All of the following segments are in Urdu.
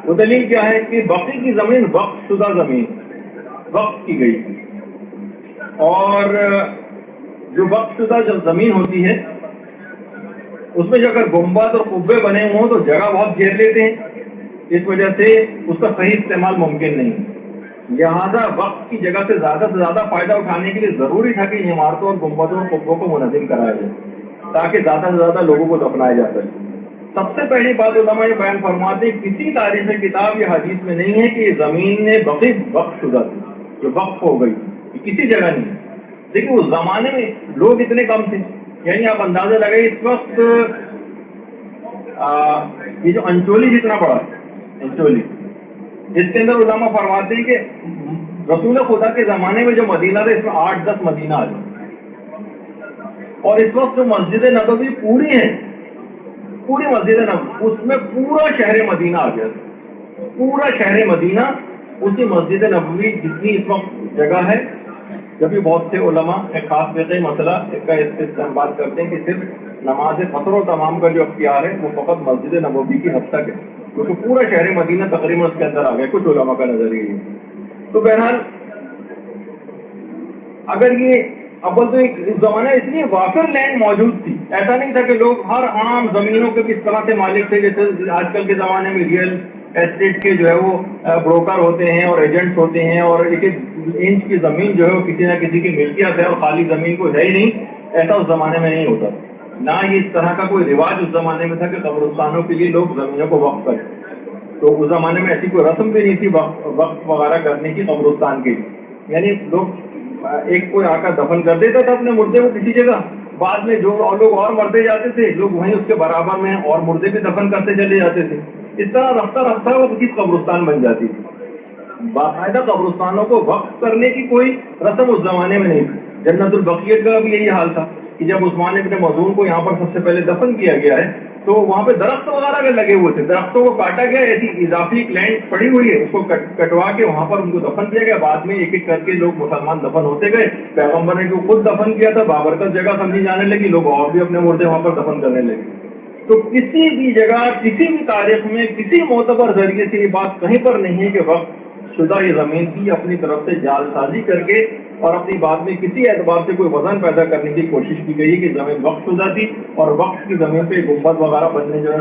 وہ دلیل کیا ہے کہ بقی کی زمین وقف شدہ زمین وقف کی گئی تھی، اور جو وقف شدہ جب زمین ہوتی ہے اس میں جو اگر گنبد اور قبے بنے ہوئے ہوں تو جگہ بہت گھیر لیتے ہیں، اس وجہ سے اس کا صحیح استعمال ممکن نہیں ہے۔ لہٰذا وقت کی جگہ سے زیادہ فائدہ اٹھانے کے لیے ضروری تھا کہ عمارتوں اور گنبدوں اور قبوں کو منظم کرایا جائے تاکہ زیادہ سے زیادہ لوگوں کو دفنایا جا سکے۔ سب سے پہلی بات علماء یہ بیان فرماتے ہیں کسی تاریخ کتاب یا حدیث میں نہیں ہے کہ یہ زمین بقی وقف شدہ تھی، جو وقف ہو گئی، کسی جگہ نہیں ہے۔ دیکھیے اس زمانے میں لوگ اتنے کم تھے، یعنی آپ اندازہ لگائیں اس وقت یہ جو انچولی جتنا بڑا ہے، انچولی، اس کے اندر علماء فرماتے ہیں کہ رسول خدا کے زمانے میں جو مدینہ تھا اس میں 8-10 مدینہ آ جائے، اور اس وقت جو مسجد نبوی پوری ہے، پوری مسجد نبوی، اس میں پورا شہر مدینہ آ گیا، پورا شہر مدینہ اسی مسجد نبوی جتنی اس وقت جگہ ہے۔ جبکہ بہت سے علماء ایک خاص فقہی مسئلہ کا استعمال کرتے ہیں کہ صرف نماز قصر و تمام کا جو اختیار ہے وہ فقط مسجد نبوی کی حد تک ہے، کیونکہ پورا شہر مدینہ تقریباً اس کے اندر آ گیا، کچھ علماء کا نظریہ ہے۔ تو بہرحال اگر یہ اول تو ایک زمانہ اس لیے وافر لینڈ موجود تھی، ایسا نہیں تھا کہ لوگ ہر عام زمینوں کے کس طرح سے مالک تھے، جیسے آج کل کے زمانے میں ریئل اسٹیٹ کے جو ہے وہ بروکر ہوتے ہیں اور ایجنٹس ہوتے ہیں، اور ایک ایک انچ کی زمین جو ہے وہ کسی نہ کسی کی ملکیت ہے اور خالی زمین کو ہے ہی نہیں، ایسا اس زمانے میں نہیں ہوتا، نہ یہ اس طرح کا کوئی رواج اس زمانے میں تھا کہ قبرستانوں کے لیے لوگ زمینوں کو وقف کریں۔ تو اس زمانے میں ایسی کوئی رسم بھی نہیں تھی وقف وغیرہ کرنے کی قبرستان کی، یعنی لوگ ایک کوئی آ کر دفن کر دیتا تھا اپنے مردے کو کسی جگہ، بعد میں جو لوگ اور مرتے جاتے تھے لوگ وہیں اس کے برابر میں اور مردے بھی دفن کرتے چلے جاتے تھے، اس طرح رفتہ رفتہ وہ کسی قبرستان بن جاتی تھی۔ باقاعدہ قبرستانوں کو وقف کرنے کی کوئی رسم اس زمانے میں نہیں تھی۔ جنت البقیع کا بھی یہی حال تھا کہ جب عثمان ابن مظعون کو یہاں پر سب سے پہلے دفن کیا گیا ہے تو وہاں پہ درخت وغیرہ بھی لگے ہوئے تھے، درختوں کو کاٹا گیا، ایسی اضافی لینڈ پڑی ہوئی ہے اس کو کٹوا کے وہاں پر ان کو دفن کیا گیا۔ بعد میں ایک ایک کر کے لوگ مسلمان دفن ہوتے گئے، پیغمبر نے جو خود دفن کیا تھا بابرکت جگہ سمجھی جانے لگی، لوگ اور بھی اپنے مردے وہاں پر دفن کرنے لگے۔ تو کسی بھی جگہ کسی بھی تاریخ میں کسی معتبر ذریعے سے یہ بات کہیں پر نہیں ہے کہ وقف شدہ یہ زمین کی اپنی طرف سے جال سازی کر کے اور اپنی بات میں کسی اعتبار سے کوئی وزن پیدا کرنے کی کوشش کی گئی کہ زمین وقف شدہ تھی اور وقف کی زمین پہ گنبد وغیرہ بننے جو ہے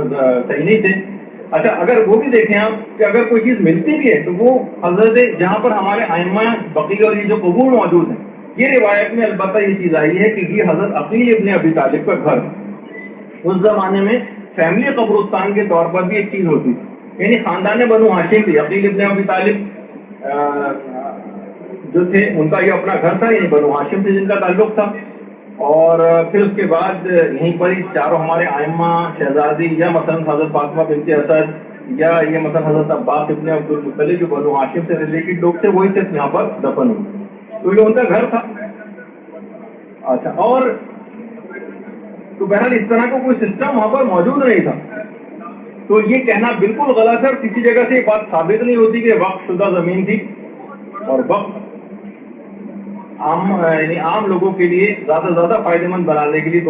صحیح نہیں تھے۔ اچھا اگر وہ بھی دیکھیں آپ کہ اگر کوئی چیز ملتی بھی ہے تو وہ حضرت جہاں پر ہمارے ائمہ بقیع اور یہ جو قبور موجود ہیں، یہ روایت میں البتہ یہ چیز آئی ہے کہ یہ حضرت عقیل ابن ابی طالب کا گھر، اس زمانے میں فیملی قبرستان کے طور پر بھی ایک چیز ہوتی تھی، یعنی خاندان بنو ہاشم تھی، عقیل ابن ابی طالب جو تھے ان کا یہ اپنا گھر تھا، یعنی بنو ہاشم سے جن کا تعلق تھا، اور پھر اس کے بعد یہیں پر ہی چاروں ہمارے ائمہ شہزادی یا مثلا حضرت فاطمہ بنت اسد یا یہ مثلا حضرت عباس ابن عبد المطلب جو بنو ہاشم سے ریلیٹڈ لوگ تھے وہی صرف یہاں پر دفن ہوئے، تو یہ ان کا گھر تھا۔ اچھا اور تو بہرحال اس طرح کا کوئی سسٹم وہاں پر موجود نہیں تھا، تو یہ کہنا بالکل غلط ہے، اور کسی جگہ سے یہ بات ثابت نہیں ہوتی کہ وقف شدہ زمین تھی، اور وقف عام لوگوں کے لیے زیادہ سے زیادہ فائدہ مند بنانے کے لیے